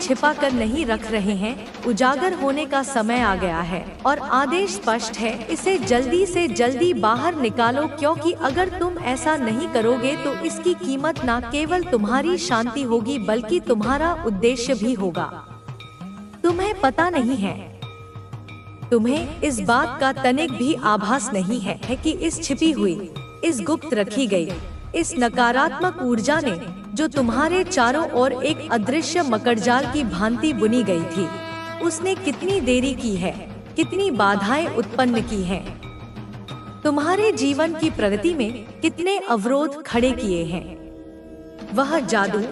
छिपा कर नहीं रख रहे हैं। उजागर होने का समय आ गया है और आदेश स्पष्ट है, इसे जल्दी से जल्दी बाहर निकालो, क्योंकि अगर तुम ऐसा नहीं करोगे तो इसकी कीमत न केवल तुम्हारी शांति होगी बल्कि तुम्हारा उद्देश्य भी होगा। तुम्हें पता नहीं है, तुम्हें इस बात का तनिक भी आभास नहीं है कि इस छिपी हुई, इस गुप्त रखी गई, इस नकारात्मक ऊर्जा ने जो तुम्हारे चारों ओर एक अदृश्य मकड़जाल की भांति बुनी गई थी, उसने कितनी देरी की है, कितनी बाधाएं उत्पन्न की हैं, तुम्हारे जीवन की प्रगति में कितने अवरोध खड़े किए हैं। वह जादू,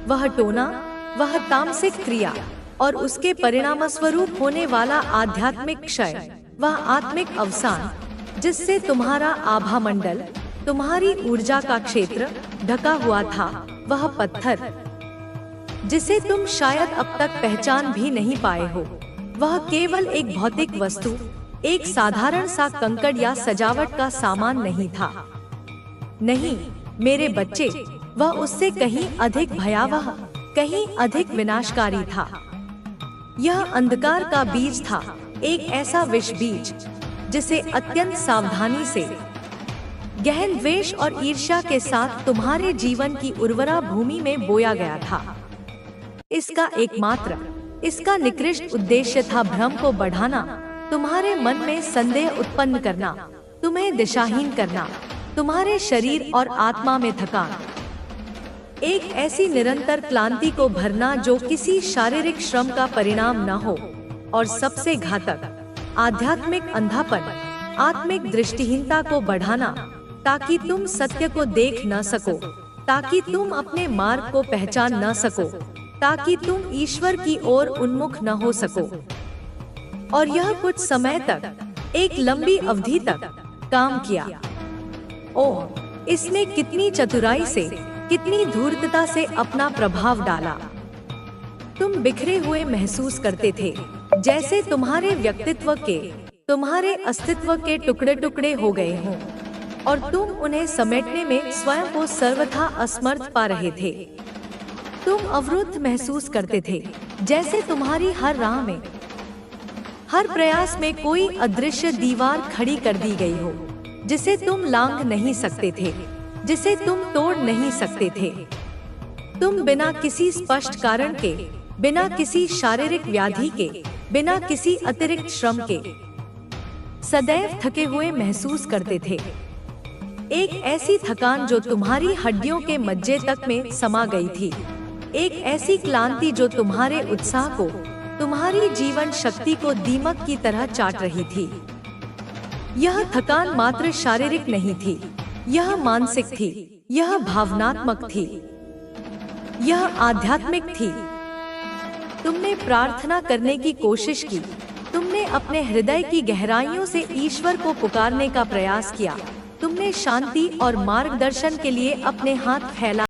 वह टोना, वह तामसिक क्रिया और उसके परिणामस्वरूप होने वाला आध्यात्मिक क्षय, वह आत्मिक अवसान जिससे तुम्हारा आभा मंडल, तुम्हारी ऊर्जा का क्षेत्र ढका हुआ था, वह पत्थर जिसे तुम शायद अब तक पहचान भी नहीं पाए हो, वह केवल एक भौतिक वस्तु, एक साधारण सा कंकड़ या सजावट का सामान नहीं था। नहीं मेरे बच्चे, वह उससे कहीं अधिक भयावह, कहीं अधिक विनाशकारी था। यह अंधकार का बीज था, एक ऐसा विष बीज जिसे अत्यंत सावधानी से, गहन द्वेष और ईर्ष्या के साथ तुम्हारे जीवन की उर्वरा भूमि में बोया गया था। इसका एकमात्र, इसका निकृष्ट उद्देश्य था भ्रम को बढ़ाना, तुम्हारे मन में संदेह उत्पन्न करना, तुम्हें दिशाहीन करना, तुम्हारे शरीर और आत्मा में थकान, एक ऐसी निरंतर क्लांति को भरना जो किसी शारीरिक श्रम का परिणाम न हो, और सबसे घातक आध्यात्मिक अंधापन, आत्मिक दृष्टिहीनता को बढ़ाना, ताकि तुम सत्य को देख न सको, ताकि तुम अपने मार्ग को पहचान न सको, ताकि तुम ईश्वर की ओर उन्मुख न हो सको। और यह कुछ समय तक, एक लंबी अवधि तक काम किया। ओह, इसने कितनी चतुराई से, कितनी धूर्तता से अपना प्रभाव डाला। तुम बिखरे हुए महसूस करते थे, जैसे तुम्हारे व्यक्तित्व के, तुम्हारे अस्तित्व के टुकड़े टुकड़े हो गए हों, और तुम उन्हें समेटने में स्वयं को सर्वथा असमर्थ पा रहे थे। तुम अवरुद्ध महसूस करते थे, जैसे तुम्हारी हर राह में, हर प्रयास में कोई अदृश्य दीवार खड़ी कर दी गई हो, जिसे तुम लांघ नहीं सकते थे, जिसे तुम तोड़ नहीं सकते थे। तुम बिना किसी स्पष्ट कारण के, बिना किसी शारीरिक व्याधि के, बिना किसी अतिरिक्त श्रम के सदैव थके हुए महसूस करते थे। एक ऐसी थकान जो तुम्हारी हड्डियों के मज्जे तक में समा गई थी, एक ऐसी क्लांति जो तुम्हारे उत्साह को, तुम्हारी जीवन शक्ति को दीमक की तरह चाट रही थी। यह थकान मात्र शारीरिक नहीं थी, यह मानसिक थी, यह भावनात्मक थी, यह आध्यात्मिक थी। तुमने प्रार्थना करने की कोशिश की, तुमने अपने हृदय की गहराइयों से ईश्वर को पुकारने का प्रयास किया, तुमने शांति और मार्गदर्शन के लिए अपने हाथ फैला